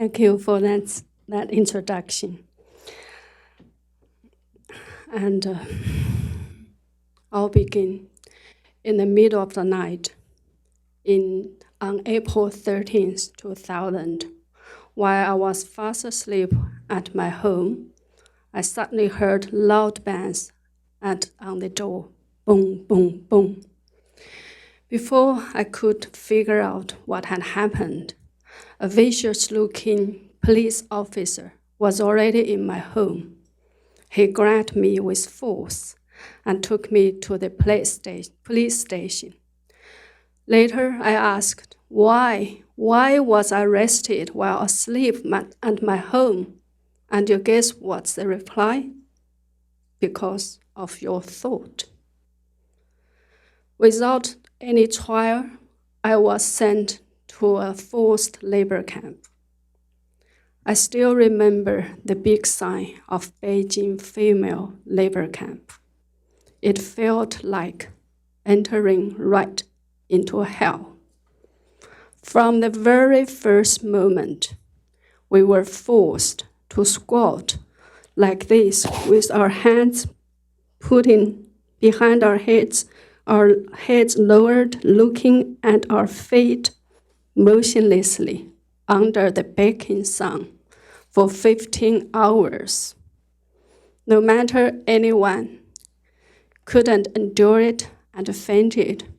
Thank you for that introduction. And I'll begin. In the middle of the night, on April 13th, 2000, while I was fast asleep at my home, I suddenly heard loud bangs on the door. Boom, boom, boom. Before I could figure out what had happened, a vicious-looking police officer was already in my home. He grabbed me with force and took me to the police station. Later, I asked, why was I arrested while asleep at my home? And you guess what's the reply? Because of your thought. Without any trial, I was sent to a forced labor camp. I still remember the big sign of Beijing female labor camp. It felt like entering right into hell. From the very first moment, we were forced to squat like this with our hands putting behind our heads lowered, looking at our feet motionlessly under the baking sun for 15 hours. No matter anyone couldn't endure it and fainted,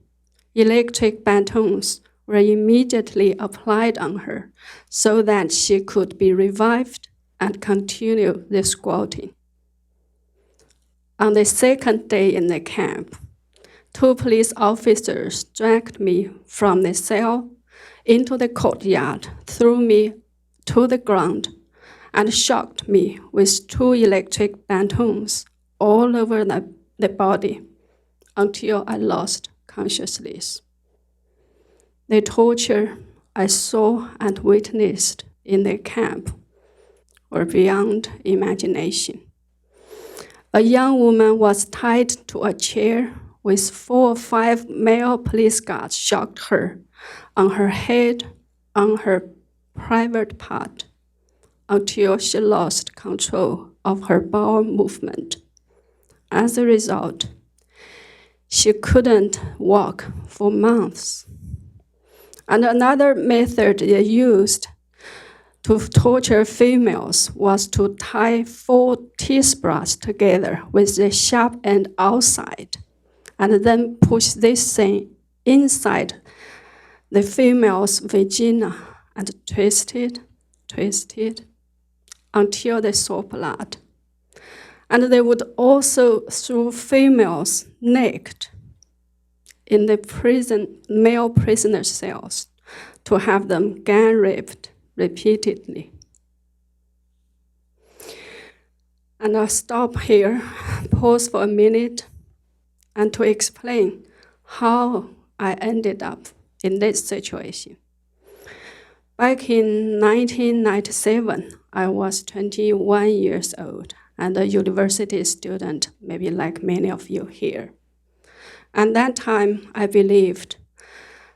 electric batons were immediately applied on her so that she could be revived and continue the squatting. On the second day in the camp, 2 police officers dragged me from the cell into the courtyard, threw me to the ground, and shocked me with 2 electric batons all over the body until I lost consciousness. The torture I saw and witnessed in the camp were beyond imagination. A young woman was tied to a chair with 4 or 5 male police guards shocked her on her head, on her private part, until she lost control of her bowel movement. As a result, she couldn't walk for months. And another method they used to torture females was to tie 4 toothbrushes together with the sharp end outside, and then push this thing inside the female's vagina and twist it until they saw blood. And they would also throw females naked in the male prisoner cells to have them gang raped repeatedly. And I'll stop here, pause for a minute, and to explain how I ended up in this situation. Back in 1997, I was 21 years old and a university student, maybe like many of you here. At that time, I believed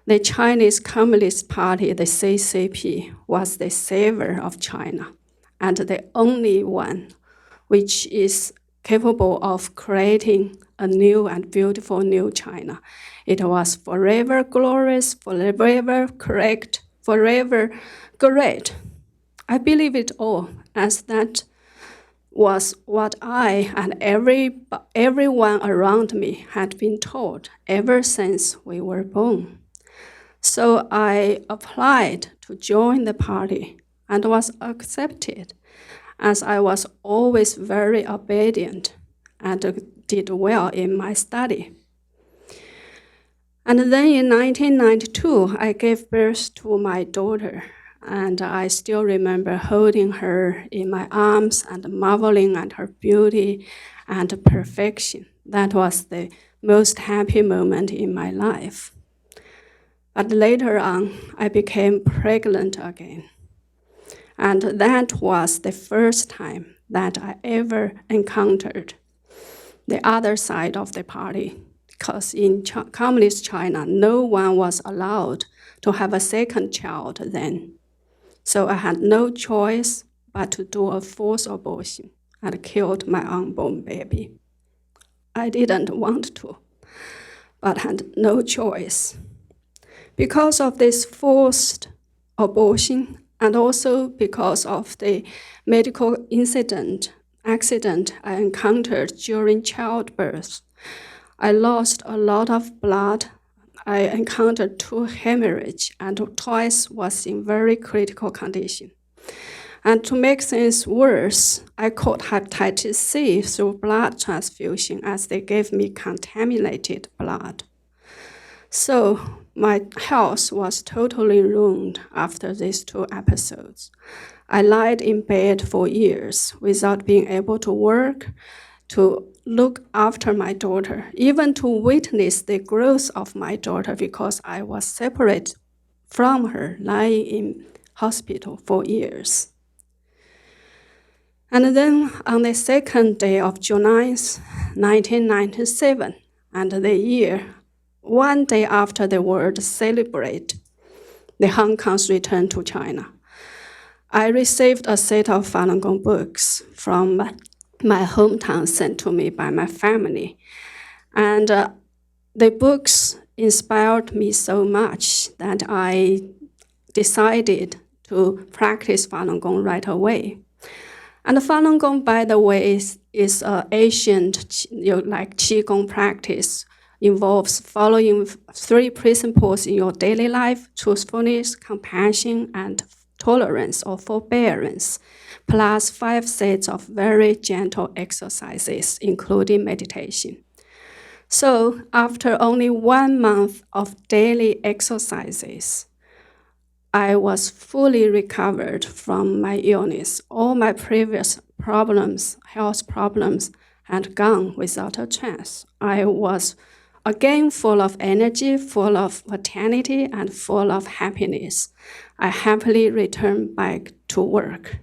the Chinese Communist Party, the CCP, was the savior of China and the only one which is capable of creating a new and beautiful new China. It was forever glorious, forever correct, forever great. I believe it all, as that was what I and everyone around me had been taught ever since we were born. So I applied to join the party and was accepted, as I was always very obedient and did well in my study. And then in 1992, I gave birth to my daughter, and I still remember holding her in my arms and marveling at her beauty and perfection. That was the most happy moment in my life. But later on, I became pregnant again. And that was the first time that I ever encountered the other side of the party, because in Communist China, no one was allowed to have a second child then. So I had no choice but to do a forced abortion and killed my unborn baby. I didn't want to, but had no choice. Because of this forced abortion, and also because of the medical accident I encountered during childbirth, I lost a lot of blood. I encountered 2 hemorrhage and twice was in very critical condition. And to make things worse, I caught hepatitis C through blood transfusion as they gave me contaminated blood. So my health was totally ruined after these 2 episodes. I lied in bed for years without being able to work, to look after my daughter, even to witness the growth of my daughter because I was separate from her, lying in hospital for years. And then on the 2nd day of July 1997, and the year, 1 day after the world celebrate the Hong Kong's return to China, I received a set of Falun Gong books from my hometown sent to me by my family. And the books inspired me so much that I decided to practice Falun Gong right away. And Falun Gong, by the way, is an ancient, like Qigong practice, involves following 3 principles in your daily life: truthfulness, compassion, and tolerance or forbearance, plus 5 sets of very gentle exercises, including meditation. So after only 1 month of daily exercises, I was fully recovered from my illness. All my previous problems, health problems, had gone without a trace. I was again full of energy, full of vitality, and full of happiness. I happily returned back to work.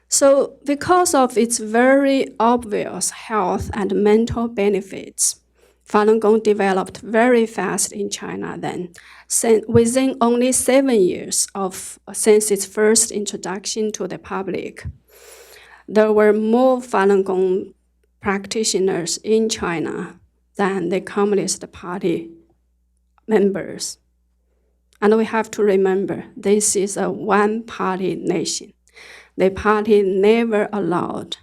So because of its very obvious health and mental benefits, Falun Gong developed very fast in China then. Within only 7 years since its first introduction to the public, there were more Falun Gong practitioners in China than the Communist Party members. And we have to remember, this is a one-party nation. The party never allowed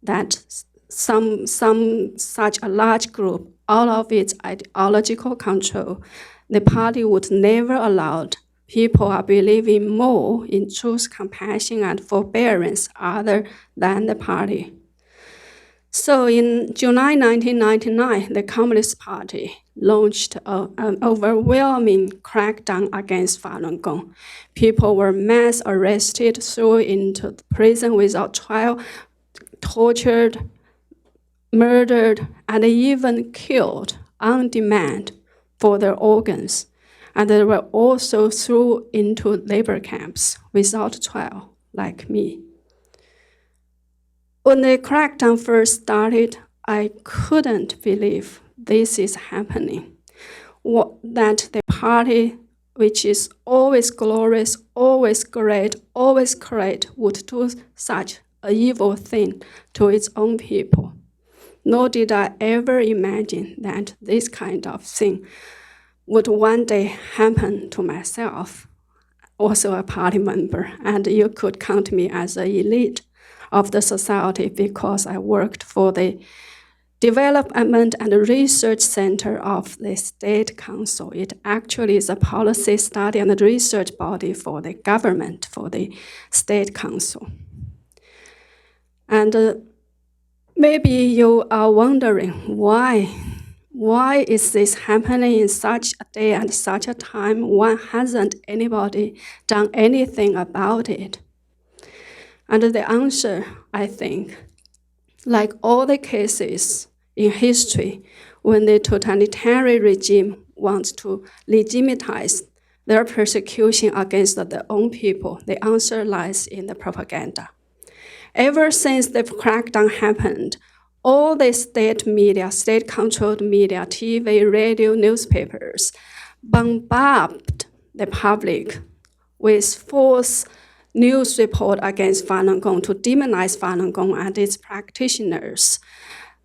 that some such a large group, out of its ideological control, the party would never allow people are believing more in truth, compassion, and forbearance other than the party. So in July 1999, the Communist Party launched an overwhelming crackdown against Falun Gong. People were mass arrested, thrown into prison without trial, tortured, murdered, and even killed on demand for their organs. And they were also thrown into labor camps without trial, like me. When the crackdown first started, I couldn't believe this is happening. That the party, which is always glorious, always great, always correct, would do such an evil thing to its own people. Nor did I ever imagine that this kind of thing would one day happen to myself, also a party member, and you could count me as an elite of the society because I worked for the Development and Research Center of the State Council. It actually is a policy study and research body for the government, for the State Council. And maybe you are wondering why is this happening in such a day and such a time? Why hasn't anybody done anything about it? And the answer, I think, like all the cases in history, when the totalitarian regime wants to legitimize their persecution against their own people, the answer lies in the propaganda. Ever since the crackdown happened, all the state media, state-controlled media, TV, radio, newspapers, bombard the public with false news report against Falun Gong to demonize Falun Gong and its practitioners.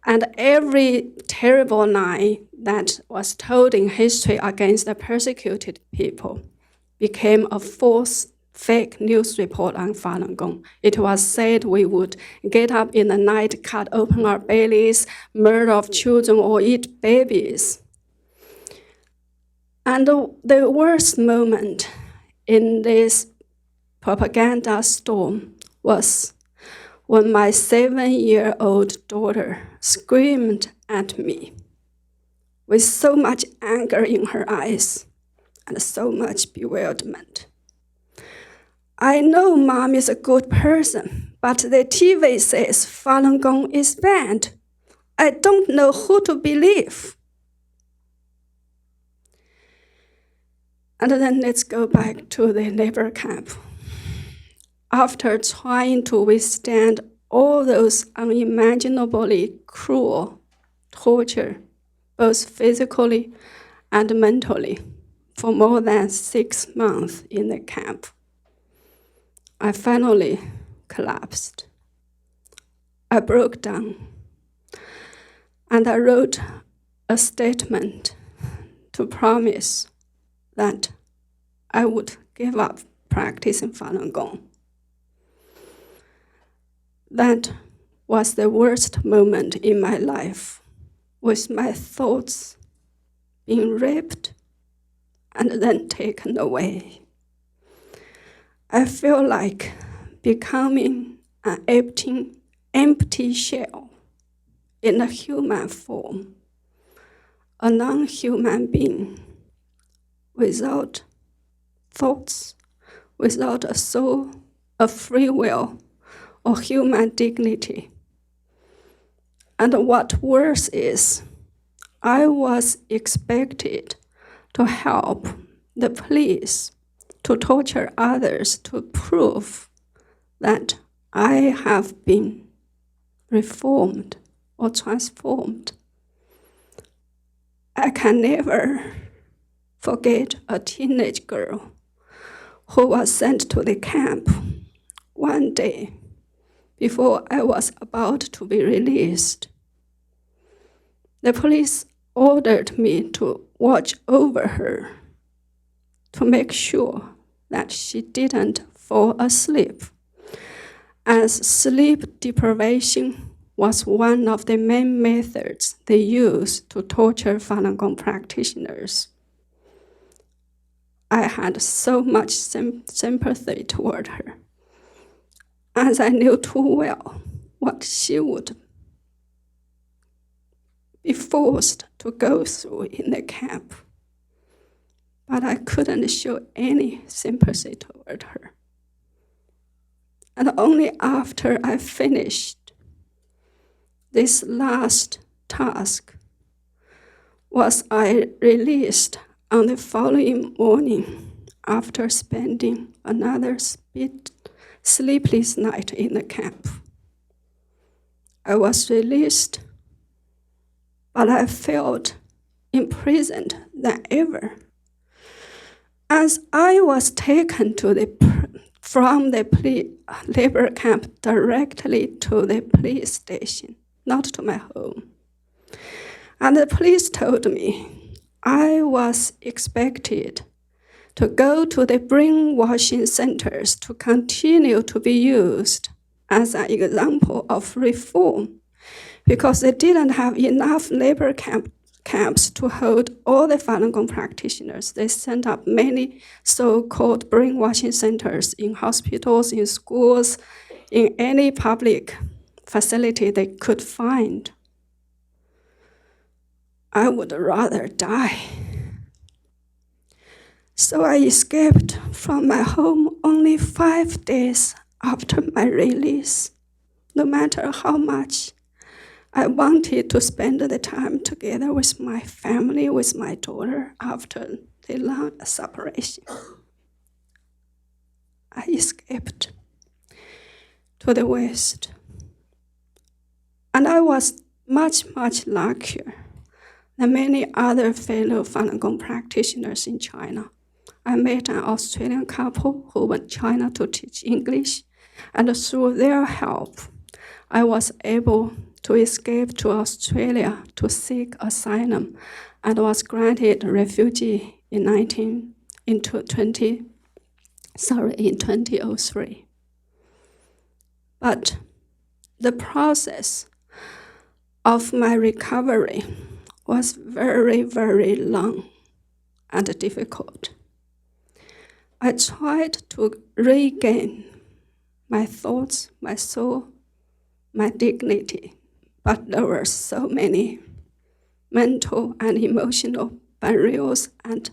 And every terrible lie that was told in history against the persecuted people became a false, fake news report on Falun Gong. It was said we would get up in the night, cut open our bellies, murder of children, or eat babies. And the worst moment in this propaganda storm was when my 7-year-old daughter screamed at me with so much anger in her eyes and so much bewilderment. I know Mom is a good person, but the TV says Falun Gong is banned. I don't know who to believe. And then let's go back to the labor camp. After trying to withstand all those unimaginably cruel torture, both physically and mentally, for more than 6 months in the camp, I finally collapsed. I broke down, and I wrote a statement to promise that I would give up practicing Falun Gong. That was the worst moment in my life, with my thoughts being raped and then taken away. I feel like becoming an empty shell in a human form, a non-human being without thoughts, without a soul, a free will, or human dignity. And what worse is, I was expected to help the police to torture others to prove that I have been reformed or transformed. I can never forget a teenage girl who was sent to the camp one day before I was about to be released. The police ordered me to watch over her to make sure that she didn't fall asleep, as sleep deprivation was one of the main methods they used to torture Falun Gong practitioners. I had so much sympathy toward her, as I knew too well what she would be forced to go through in the camp. But I couldn't show any sympathy toward her. And only after I finished this last task was I released on the following morning after spending another sleepless night in the camp. I was released, but I felt imprisoned than ever, as I was taken from the labor camp directly to the police station, not to my home. And the police told me I was expected to go to the brainwashing centers to continue to be used as an example of reform, because they didn't have enough labor camps to hold all the Falun Gong practitioners. They sent up many so-called brainwashing centers in hospitals, in schools, in any public facility they could find. I would rather die. So I escaped from my home only 5 days after my release, no matter how much I wanted to spend the time together with my family, with my daughter, after the long separation. I escaped to the West. And I was much, much luckier than many other fellow Falun Gong practitioners in China. I met an Australian couple who went to China to teach English, and through their help, I was able to escape to Australia to seek asylum and was granted refugee in 2003. But the process of my recovery was very, very long and difficult. I tried to regain my thoughts, my soul, my dignity, but there were so many mental and emotional barriers and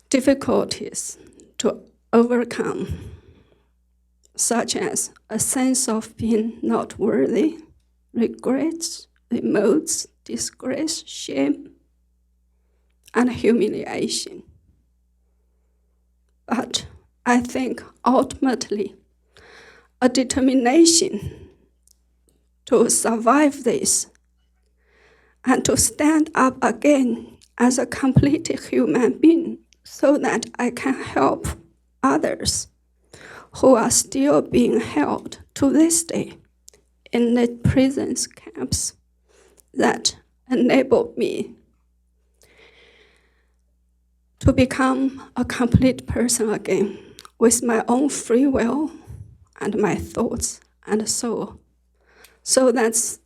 difficulties to overcome, such as a sense of being not worthy, regrets, remorse, disgrace, shame, and humiliation. But I think ultimately a determination to survive this and to stand up again as a complete human being so that I can help others who are still being held to this day in the prison camps that enabled me to become a complete person again with my own free will and my thoughts and soul. So that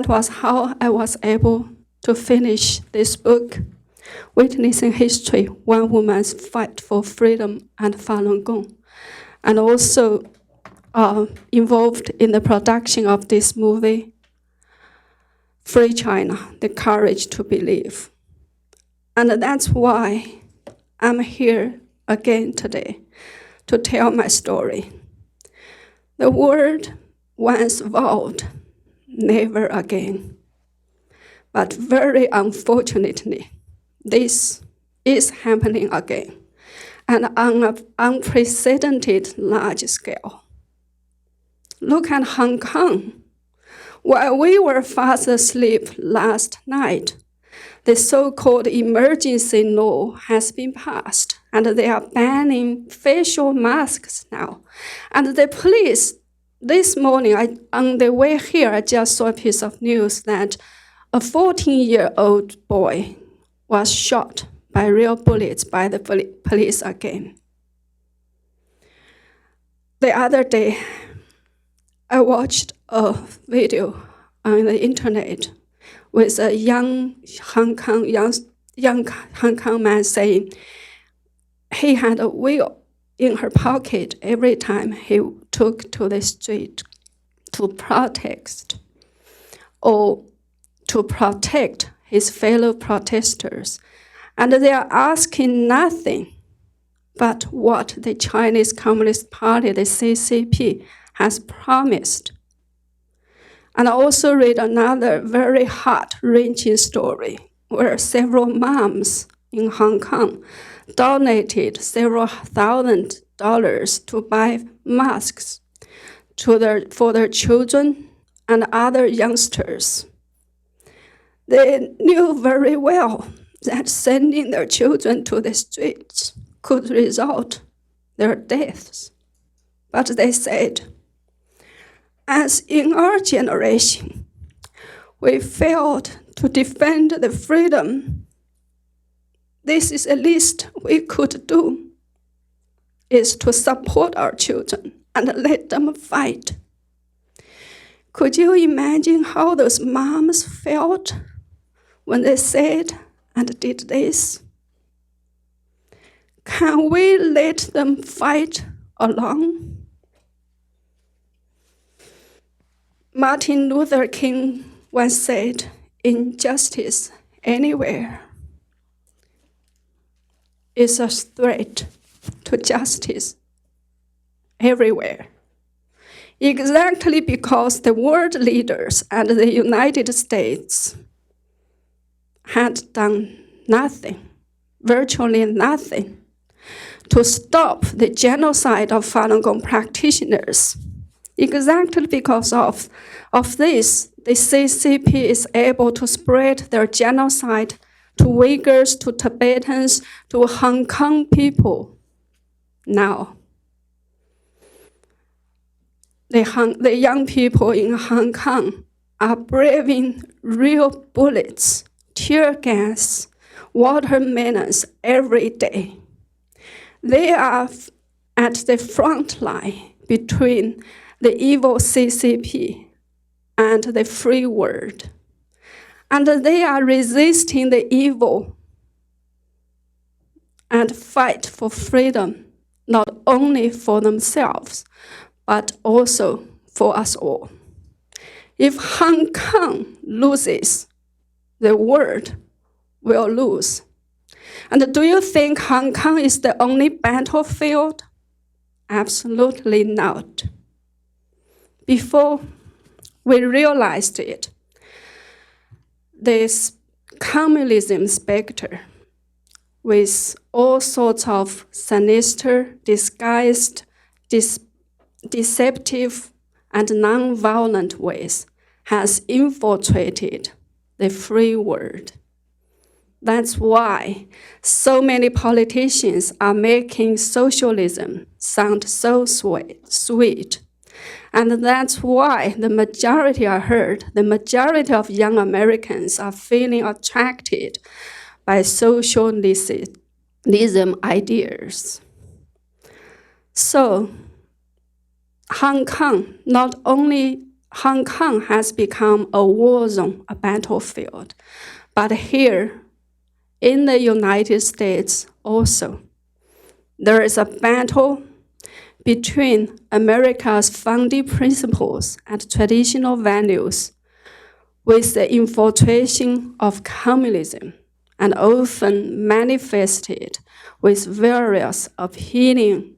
was how I was able to finish this book, Witnessing History, One Woman's Fight for Freedom and Falun Gong, and also involved in the production of this movie, Free China, The Courage to Believe. And that's why I'm here again today to tell my story. The word once vowed, never again. But very unfortunately, this is happening again, and on an unprecedented large scale. Look at Hong Kong. While we were fast asleep last night, the so-called emergency law has been passed, and they are banning facial masks now. And the police, this morning, on the way here, I just saw a piece of news that a 14-year-old boy was shot by real bullets by the police again. The other day, I watched a video on the internet with a young Hong Kong man saying he had a wheel in her pocket every time he took to the street to protest or to protect his fellow protesters. And they are asking nothing but what the Chinese Communist Party, the CCP, has promised. And I also read another very heart-wrenching story where several moms in Hong Kong donated several $1,000s to buy masks for their children and other youngsters. They knew very well that sending their children to the streets could result their deaths. But they said, as in our generation, we failed to defend the freedom. This is the least we could do, is to support our children and let them fight. Could you imagine how those moms felt when they said and did this? Can we let them fight alone? Martin Luther King once said, injustice anywhere is a threat to justice everywhere. Exactly because the world leaders and the United States had done nothing, virtually nothing, to stop the genocide of Falun Gong practitioners. Exactly because of this, the CCP is able to spread their genocide to Uyghurs, to Tibetans, to Hong Kong people. Now, the young people in Hong Kong are braving real bullets, tear gas, watermelons every day. They are at the front line between the evil CCP and the free world. And they are resisting the evil and fight for freedom, not only for themselves, but also for us all. If Hong Kong loses, the world will lose. And do you think Hong Kong is the only battlefield? Absolutely not. Before we realized it, this communism specter with all sorts of sinister, disguised, deceptive, and non-violent ways has infiltrated the free world. That's why so many politicians are making socialism sound so sweet. And that's why the majority I heard, the majority of young Americans are feeling attracted by socialism ideas. So Hong Kong, not only Hong Kong has become a war zone, a battlefield, but here in the United States also, there is a battle between America's founding principles and traditional values with the infiltration of communism, and often manifested with various appealing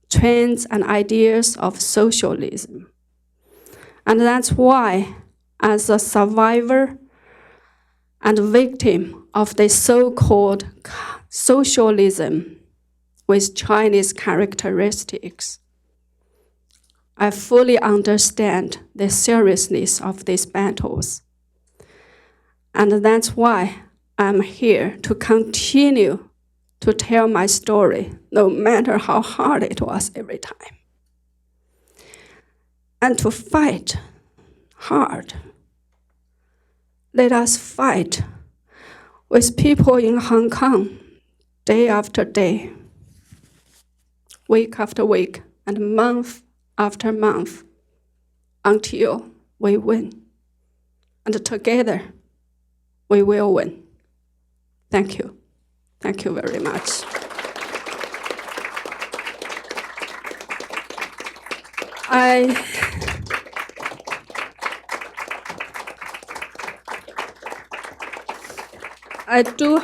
trends and ideas of socialism. And that's why, as a survivor and victim of the so-called socialism with Chinese characteristics, I fully understand the seriousness of these battles. And that's why I'm here to continue to tell my story, no matter how hard it was every time. And to fight hard. Let us fight with people in Hong Kong day after day, week after week, and month after month, until we win. And together, we will win. Thank you. Thank you very much. I do